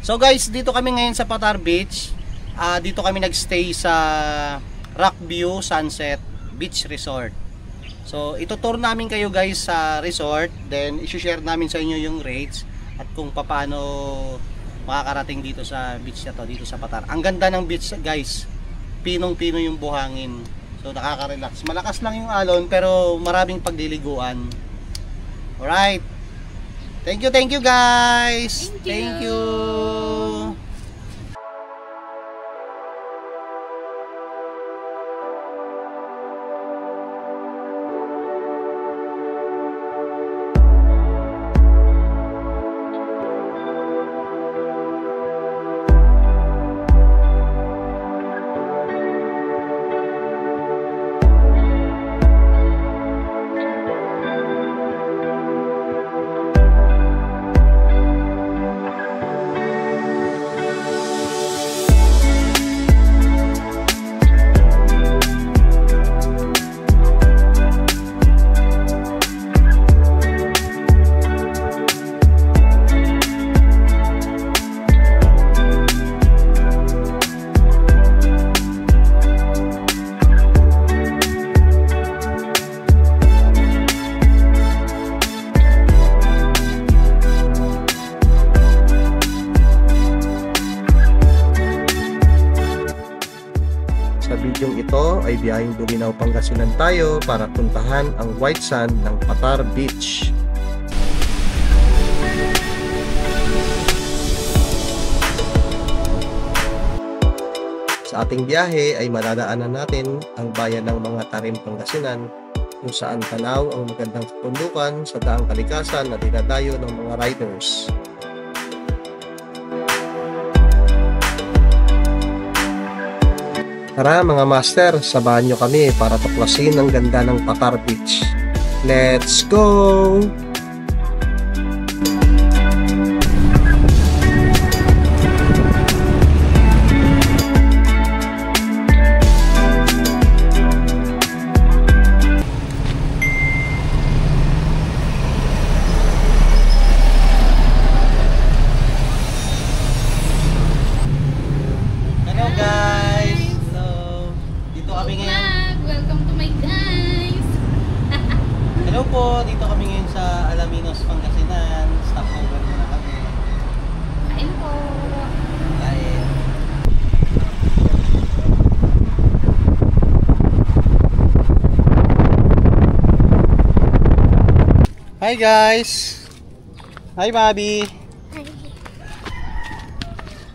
So guys, dito kami ngayon sa Patar Beach. Dito kami nagstay sa Rockview Sunset Beach Resort. So itutour namin kayo guys sa resort, then i-share namin sa inyo yung rates at kung paano makakarating dito sa beach na to, dito sa Patar. Ang ganda ng beach guys, pinong-pino yung buhangin. So nakaka-relax. Malakas lang yung alon pero maraming pagliliguan. Alright. Thank you guys. Thank you. Sa bidyong ito ay biyaheng Bolinao, Pangasinan tayo para puntahan ang white sand ng Patar Beach. Sa ating biyahe ay madadaanan natin ang bayan ng mga Tarim, Pangasinan kung saan tanaw ang magandang kapundukan sa daang kalikasan na dinadayo ng mga riders. Tara mga master, samahan nyo kami para tuklasin ang ganda ng Patar Beach. Let's go! Hello po, dito kami ngayon sa Alaminos, Pangasinan. Stopover muna kami. Kain po. Kain. Hi guys! Hi Bobby! Hi.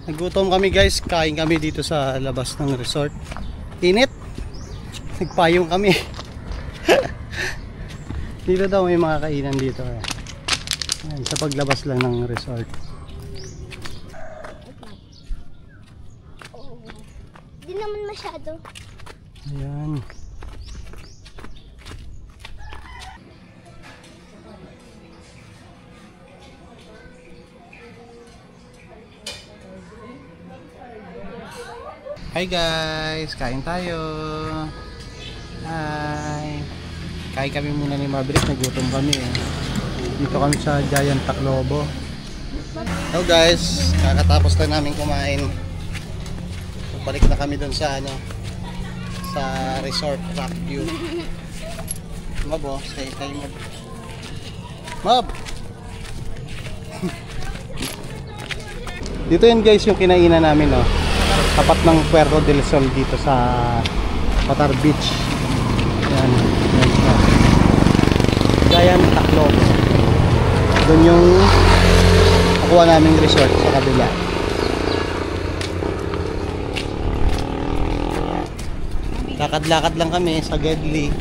Nagutom kami guys, kain kami dito sa labas ng resort. Init! Nagpayong kami. Dito daw may mga kainan dito. Ayan, sa paglabas lang ng resort. Di naman masyado. Ayan. Hi guys! Kain tayo! Hi! Kain kami muna ni Maverick, nagutom kami eh. Dito kami sa Giant Taclobo. Hello guys, kakatapos na namin kumain. Balik na kami dun sa sa resort Rockview. Mab oh, stay Mab. Mab! Dito yun guys yung kinainan namin oh. Tapat ng Puerto del Sol dito sa Patar Beach. Yan. Giant Taclobo. Doon yung nakuha naming resort sa kabila. Lakad-lakad lang kami sa Gedli.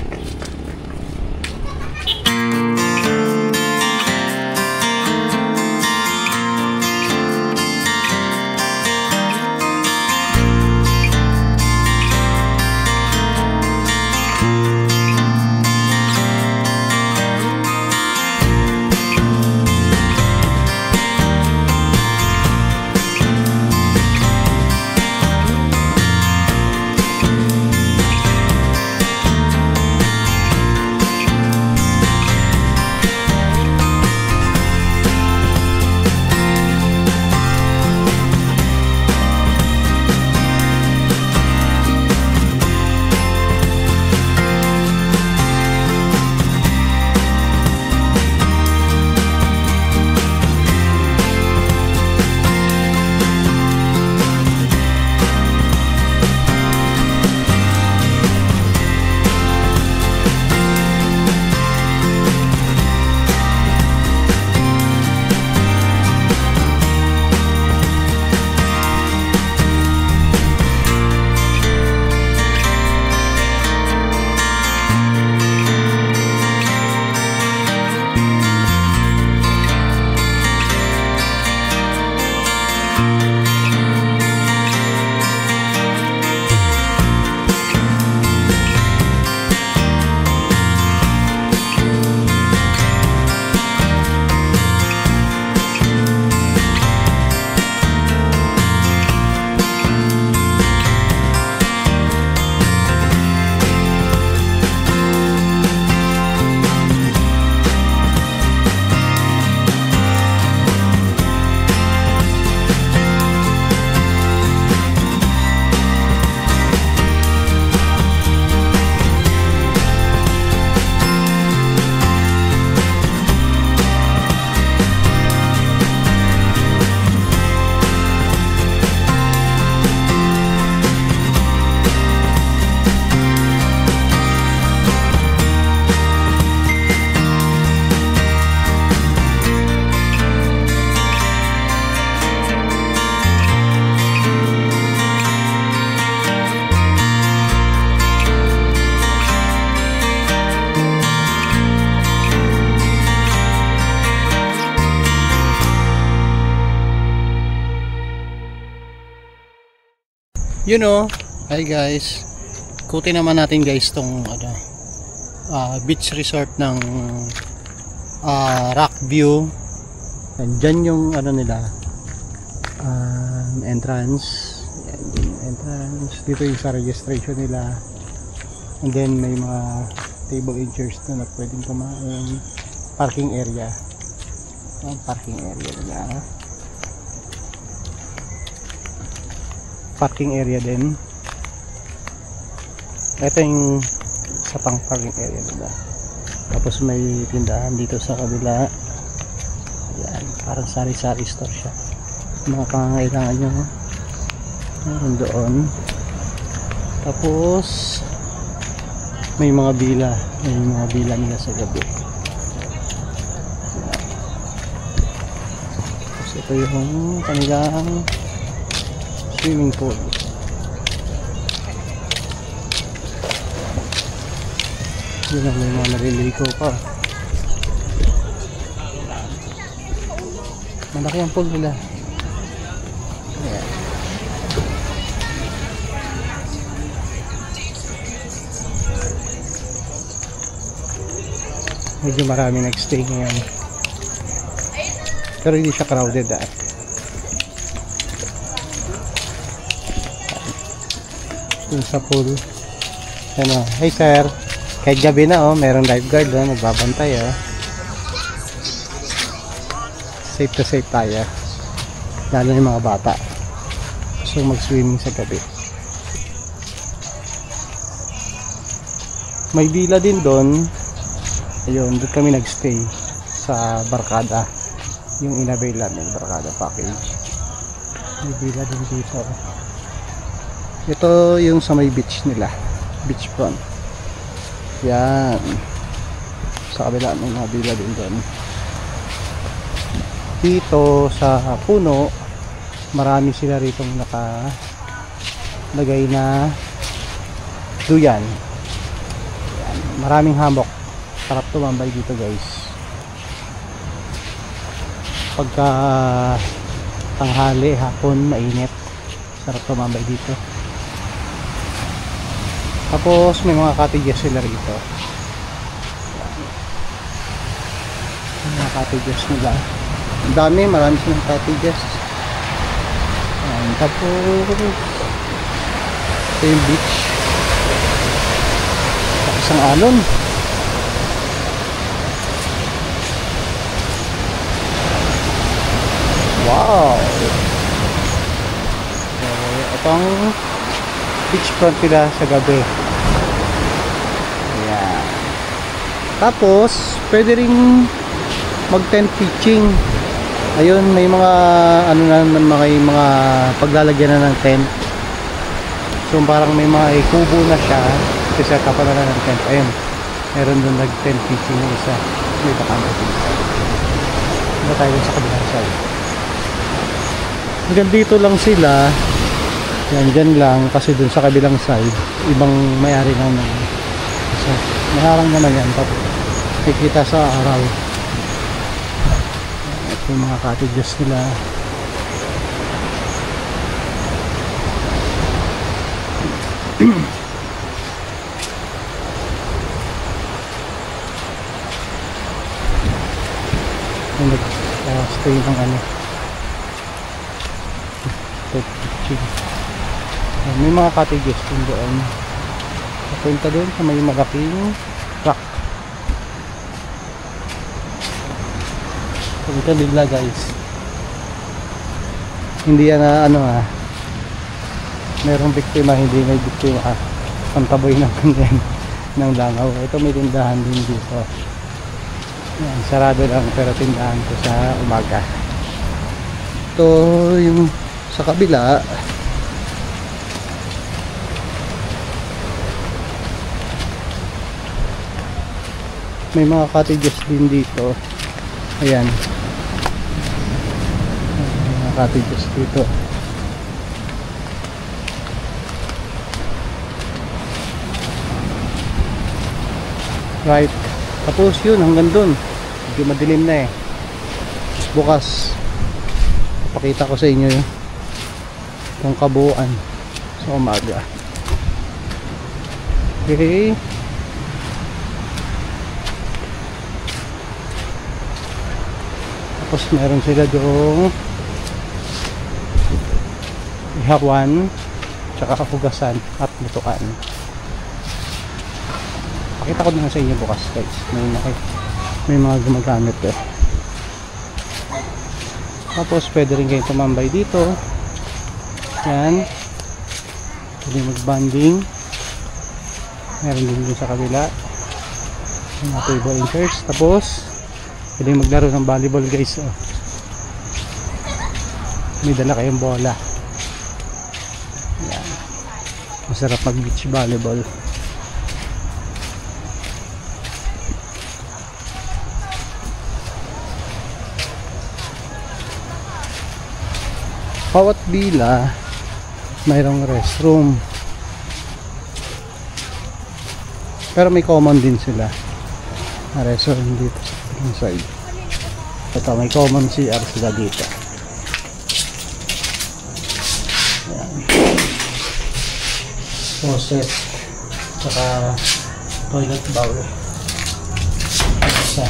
You know, hi guys. Ikutin naman natin guys tong beach resort ng Rockview. And dyan yung nila entrance. Yan, yung entrance. Dito yung sa registration nila. And then may mga table and chairs na pwedeng kumain. Parking area. Ang parking area nila. Parking area din. Ito yung sa pang parking area nila. Tapos may tindahan dito sa kabila. Ayan, parang sari-sari store siya. Mga pangangailangan nyo meron doon. Tapos may mga bila nila sa gabi. Ayan. Tapos ito yung kanilang swimming pool. Yun ang may mga naliligo pa. Malaki ang pool nila. Ayan. Medyo marami nag-stay ngayon. Pero hindi siya crowded Yung sa pool. Hey sir. Kahit gabi na merong lifeguard nagbabantay Safe to safe tayo. Lalo yung mga bata. So mag-swimming sa gabi. May villa din doon. Ayun, doon kami nagstay sa Barkada. Yung in-avail namin, Barkada package. May villa din dito. Ito yung sa may beach nila, beach front. Yan. Sa kabila may mga villa din doon. Dito sa puno, marami sila rito nakalagay na duyan. Yan. Maraming hammock. Sarap tumambay dito guys. Pagka tanghali, hapon, mainit. Sarap tumambay dito. Tapos may mga cottages sila rito. Mga cottages nila. Ang dami, marami silang cottages. Tapos ito yung beach. Isang alon. Wow! So, itong beach front nila sa gabi. Ayan. Tapos, pwede rin mag-tent pitching. Ayun, may mga mga paglalagyan na ng tent. So, parang may mga kubo na siya. Kasi kapan na ng tent. Ayun, meron doon nag-tent pitching ng isa. May bakante dito. Iba tayo sa kabilang side. Hanggang dito lang sila. Yan, dyan lang. Kasi dun sa kabilang side, ibang may-ari lang na. So, maharang naman yan. Nakikita sa araw. Ito yung mga cottages nila. Stay ng may mga cottages din doon. Papunta doon sa may malaking rock. Papunta bigla guys. Hindi yan merong biktima, hindi may biktima. Pantaboy ng ganyan ng langaw. Ito may tindahan din dito. Yan, sarado lang pero tindahan ko sa umaga. Ito yung sa kabila. May mga cottages din dito. Ayan. May mga cottages dito. Right. Tapos yun, hanggang dun. Medyo madilim na bukas papakita ko sa inyo yung kabuuan. sa umaga. Okay. Tapos meron sila doong ihawan tsaka hugasan at lutuan. Pakita ko din sa inyo bukas guys, may mga gumagamit eh. Tapos pwede rin kayong tumambay dito. Yan, pwede mag-banding. Meron din dun sa kabila mga table and chairs. Tapos pwede maglaro ng volleyball guys. May dala kayong bola. Yan, masarap mag beach volleyball. Bawat villa mayroong restroom, pero may common din sila na restroom dito sa inside. Ito may common CR sila dito. Ayan. Faucet saka toilet bowl. Isa.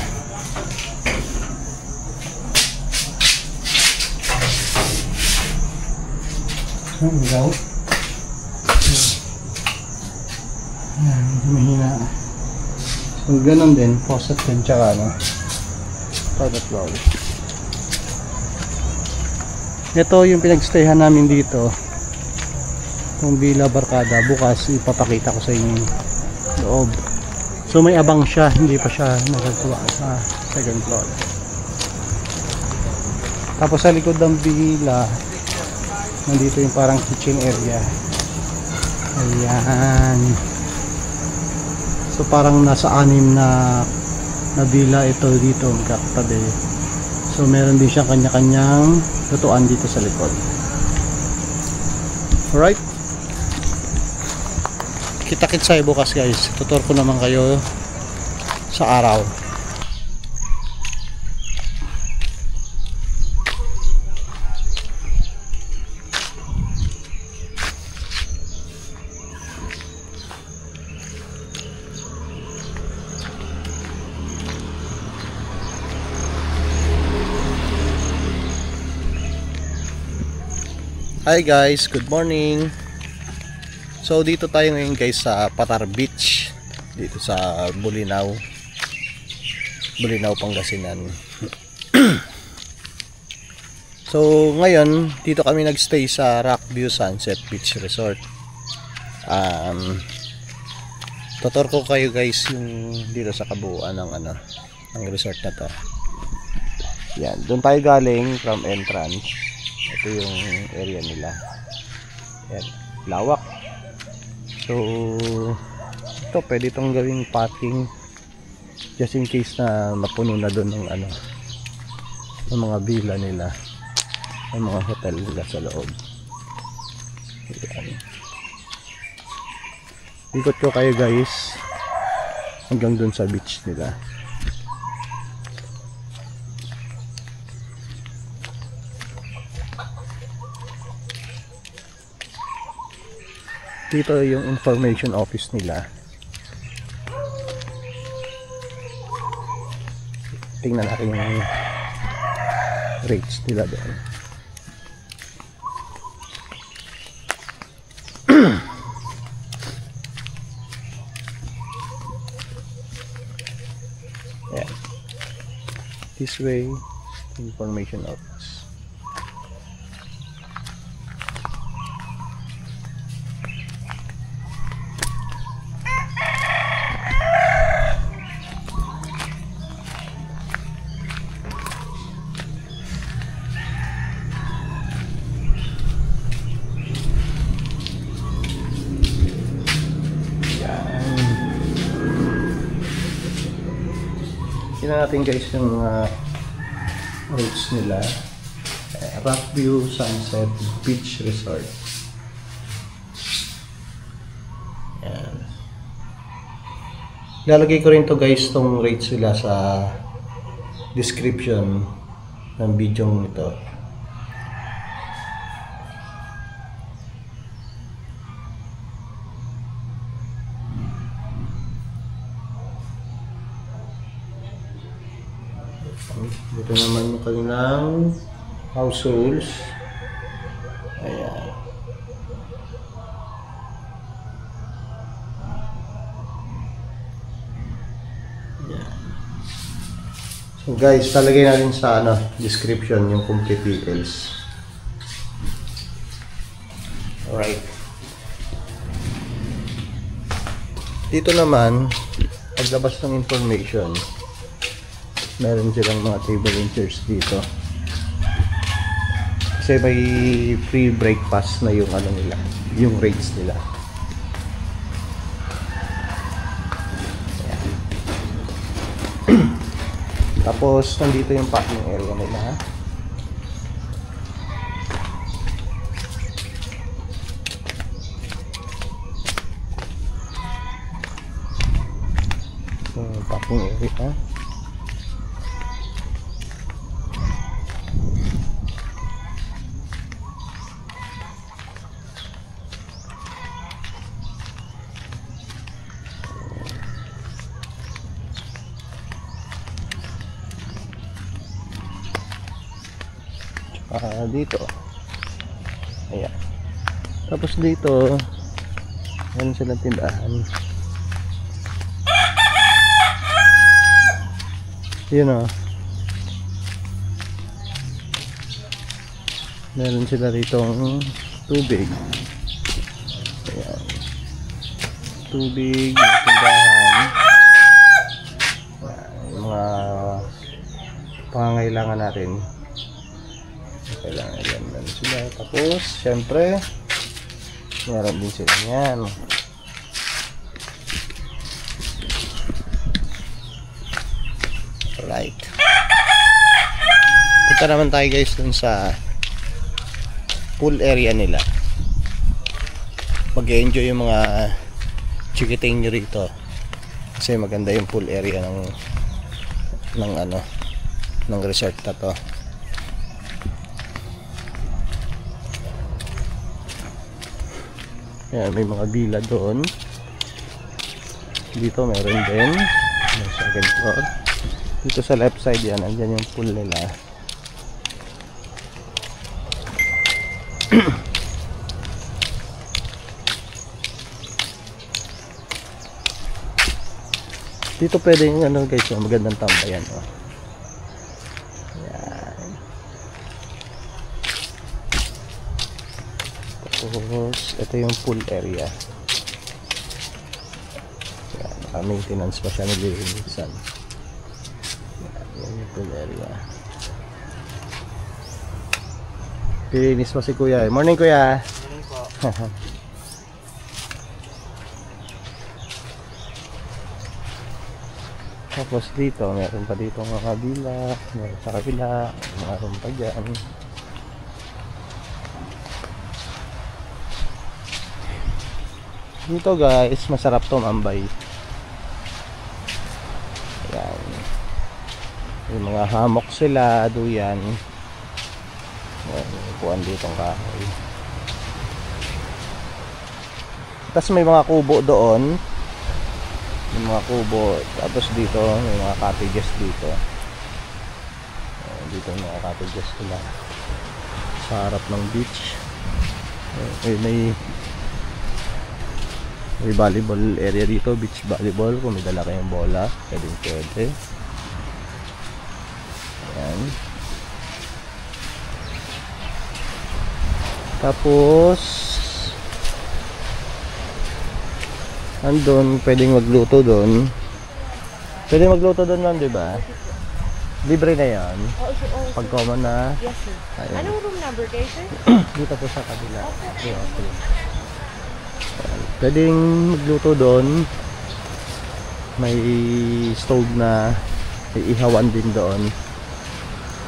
Ilaw. Ayan, mahina. So, ganun din, faucet din, tsaka toilet bowl. Ito yung pinagstayhan namin dito, itong Villa Barkada. Bukas ipapakita ko sa inyo yung loob. So may abang siya, hindi pa siya nagagawa sa second floor. Tapos sa likod ng villa, nandito yung parang kitchen area. Ayan. So parang nasa 6 na villa ito dito magkakatabi. So meron din siyang kanya-kanyang lutuan dito sa likod. Alright, kita-kits tayo bukas guys. Tutor ko naman kayo sa araw. Hi guys, good morning. So dito tayo ngayon guys sa Patar Beach, dito sa Bulinaw, Pangasinan. So ngayon dito kami nagstay sa Rockview Sunset Beach Resort. Tutor ko kayo guys yung dito sa kabuuan ng ng resort na to. Yan, doon tayo galing from entrance. Ito yung area nila. Yan, lawak. So ito pwede itong gawing parking just in case na mapuno na doon ng ng mga villa nila, ng mga hotel nila sa loob. Yan. Ikot ko kayo guys hanggang doon sa beach nila. Dito yung information office nila. Tingnan natin yung rates nila doon. Yeah. This way, information office. Tingnan natin guys yung rates nila. Rockview Sunset Beach Resort. Yan. Lalagay ko rin to guys tong rates nila sa description ng video nito. Dito naman yung kanilang house rules. Ayan. Ayan. So guys, talagay natin sa description yung complete details. Alright. Dito naman, paglabas ng information, meron silang mga table and chairs dito. Kasi may free breakfast na yung nila, yung rates nila. Ayan. Tapos, nandito yung parking area nila. Parking area. Dito. Ayan. Tapos dito, meron silang tindahan. Yun o. Meron sila ritong tubig. Ayan. Tubig, tindahan. Yung mga pangangailangan natin. Kailangan yan sila. Tapos, syempre, meron din sila yan. Alright. Punta naman tayo guys dun sa pool area nila. Mag-enjoy yung mga chikiting nyo rito. Kasi maganda yung pool area ng resort na to. Ayan, may mga villa doon. Dito meron din. May second floor. Dito sa left side yan, andyan yung pool nila. Dito pwede yung guys, magandang tambayan. Ayan. Tapos, ito yung pool area. Ayan, naka-maintenance pa siya, nililinisan. Ayan yung pool area. Pilinis pa si kuya. Morning kuya. Morning po. Tapos dito, meron pa dito mga villa, meron sa kabila, meron pa dyan. Dito guys, masarap tumambay. Ayan. Yung mga hammock sila, duyan. Ayan, upuan dito ang kahoy. Tapos may mga kubo doon. Yung mga kubo. Tapos dito, may mga cottages dito. Ayan, dito yung mga cottages sila. Sa harap ng beach. Ayan, may volleyball area dito, beach volleyball. Kung may dala kayong bola, pwede. Ayan. Tapos andun, pwedeng magluto doon. Pwede magluto doon ma'am, diba? Libre na yan. Pag common na. Yes, sir. Ayun. Anong room number kayo, sir? Dito po sa kabila. Okay. Pwedeng magluto doon. May stove na iihawan din doon.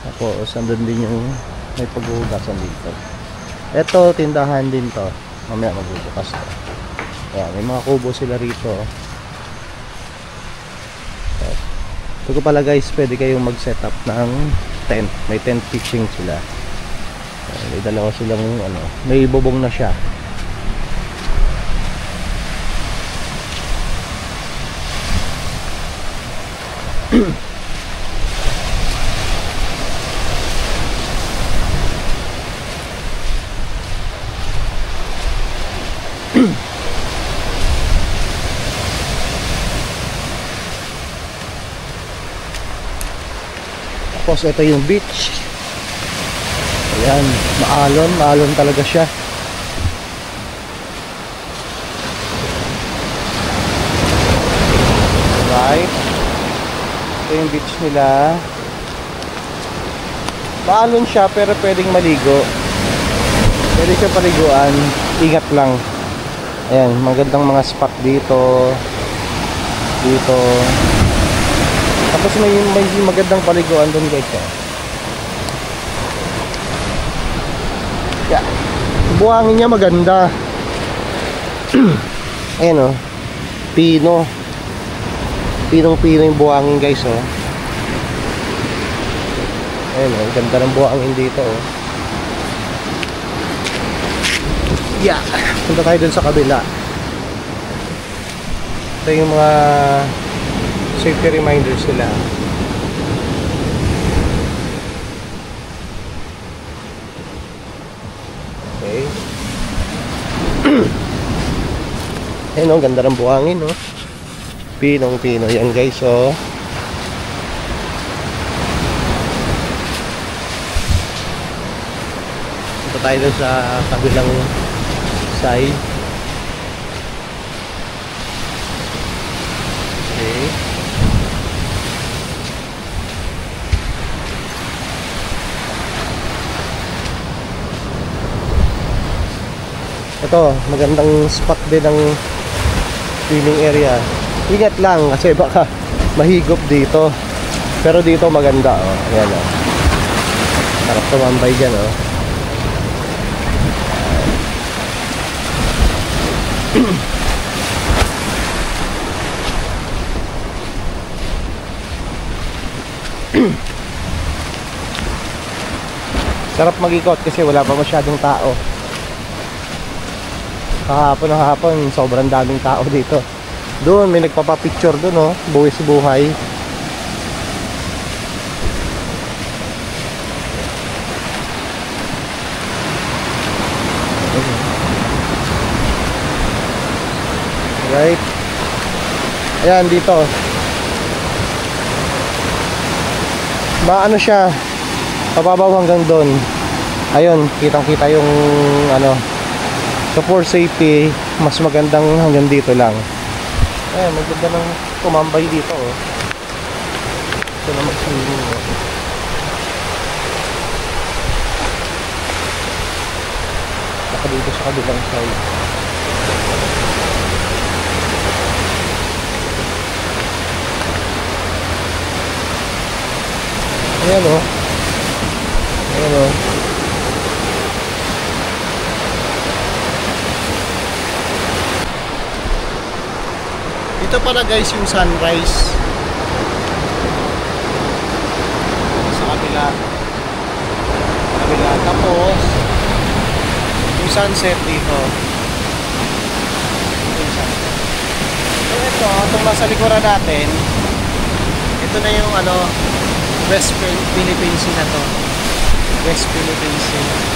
Tapos andun din yung may paghuhugasan dito. Ito, tindahan din to. Mamaya magbubukas to. Ayan, may mga kubo sila rito. Ito ko pala guys, pwede kayong mag-set up ng tent. May tent pitching sila. Ayan, may dalawa silang may bubong na siya. Tapos ito yung beach. Ayan, maalon talaga siya. Right. Ito yung beach nila. Maalon siya pero pwedeng maligo. Pwede siya paliguan. Ingat lang. Ayan, magandang mga spot dito. Dito. Tapos may magandang paliguan doon guys. Yeah. Buhangin niya maganda. Ayan o. Pino. Pinong-pino yung buhangin guys oh. Ayan oh, ganda ng buhangin dito oh. Yeah. Punta tayo dun sa kabila. Ito yung mga safety reminders sila. Okay. Ayan oh, ganda ng buhangin oh. Pinong-pino yan guys oh. Punta tayo dun sa kabilang side. Okay. Ito, magandang spot din ng swimming area. Ingat lang kasi baka mahigop dito. Pero dito maganda oh. Ayan oh. Sarap tumambay dyan oh. Sarap mag-ikot kasi wala pa masyadong tao. Kahapon sobrang daming tao dito. Doon may nagpapapicture doon oh, buwis buhay. Right. Ayan dito. Maano siya, pababaw hanggang doon. Ayun, kitang-kita yung ano. So for safety, mas magandang hanggang dito lang. Ayan, maganda ng tumambay dito oh. Ito na mag-swimming oh. Saka dito sa kabilang side. Ayan oh. Ayan oh. Dito pala guys yung sunrise sa kabila. Tapos yung sunset dito. Yung sunset. So ito, itong nasa likuran natin, ito na yung ano, West Philippine Sea na to. West Philippine Sea.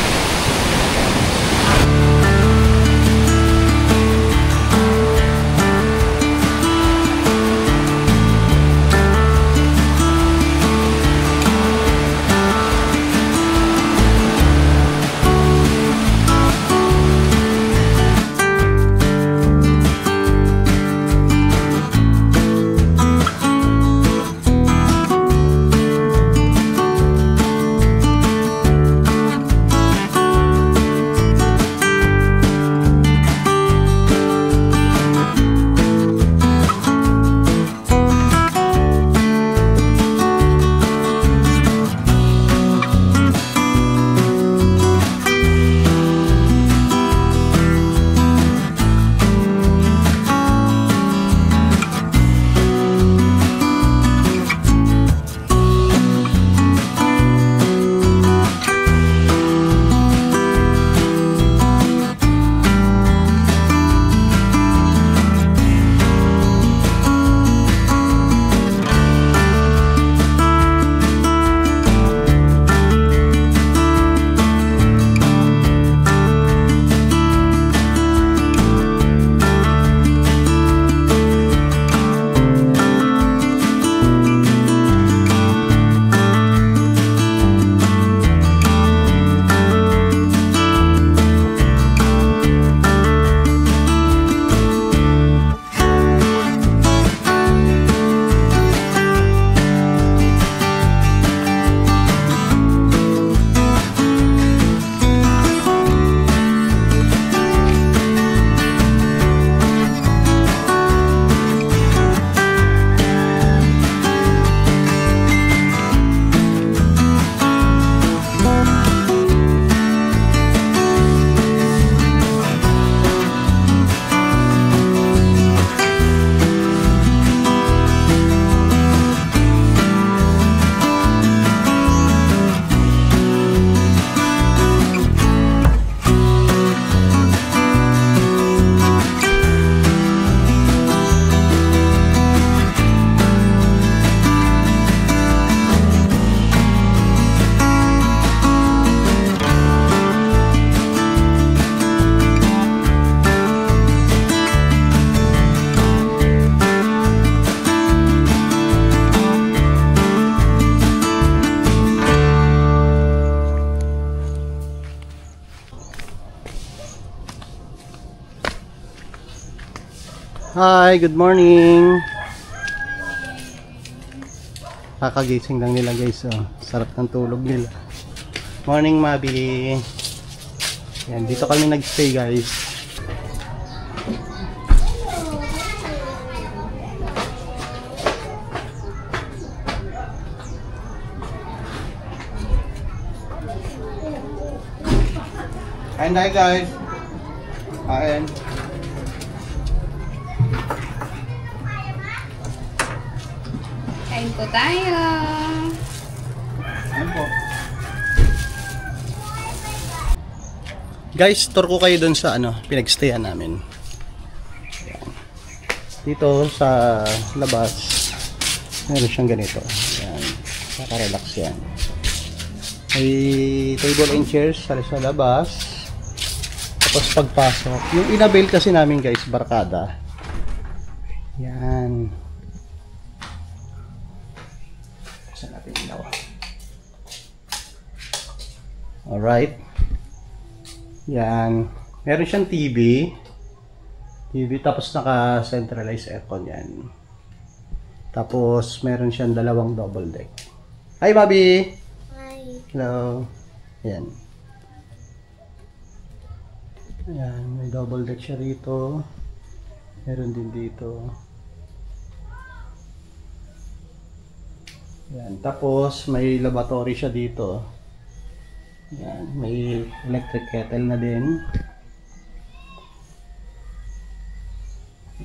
Hi, good morning. Kakagising lang nila guys, oh. Sarap ng tulog nila. Morning, Mabi. Yan, dito kami nagstay guys. Kain tayo guys. Kain. Kain po tayo. Ano po? Guys, tour ko kayo dun sa pinagstayan namin. Ayan. Dito sa labas, meron siyang ganito. Ayan. Naka-relax yan. May table and chairs sa labas. Tapos pagpasok, yung inabil kasi namin guys, barkada. Yan. Saan natin ilaw? Alright. Yan. Meron siyang TV. Tapos naka-centralized aircon yan. Tapos meron siyang dalawang double deck. Hi, Bobby! Hi. Hello. Yan. Ayan, may double deck siya rito. Meron din dito. Yan. Tapos may lavatory siya dito. Yan, may electric kettle na din.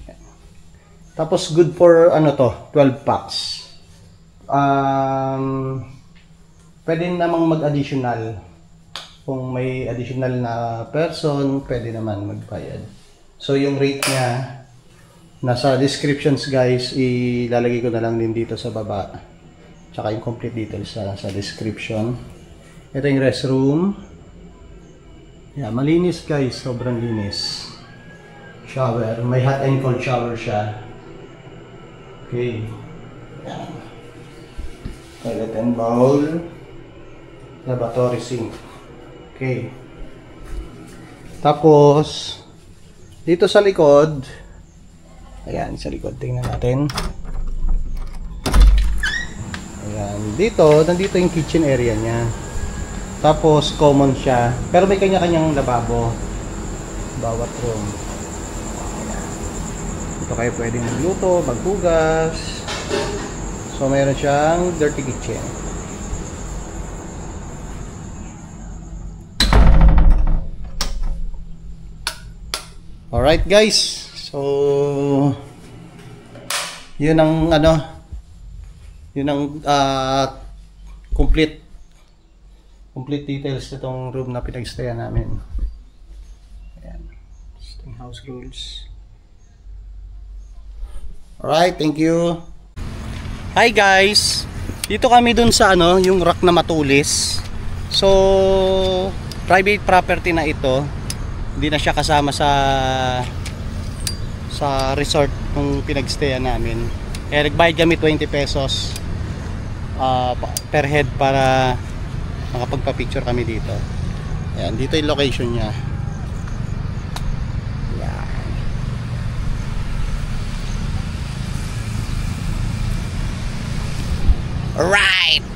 Yan. Tapos good for 12 packs. Pwede namang mag-additional. Kung may additional na person, pwede naman magbayad. So yung rate niya nasa descriptions guys, ilalagay ko na lang din dito sa baba. Tsaka yung complete details sa description. Ito yung restroom. Yeah, malinis guys, sobrang linis. Shower, may hot and cold shower siya. Okay. Yan. Toilet and bowl. Lavatory sink. Okay. Tapos dito sa likod, ayan, sa likod tingnan natin. Ayan, nandito yung kitchen area niya. Tapos common siya, pero may kanya-kanyang lababo bawat room. Dito kayo pwedeng magluto, maghugas. So mayroon siyang dirty kitchen. Alright guys, so yun ang complete details nitong room na pinagstayan namin. Ayan, yung house rules. Alright, thank you. Hi guys, dito kami dun sa yung rock na matulis. So private property na ito. Hindi na siya kasama sa resort kung pinagstayan namin. Kaya nagbayad kami 20 pesos per head para makapagpa-picture kami dito. Ayan, dito yung location niya. Ayan. Alright!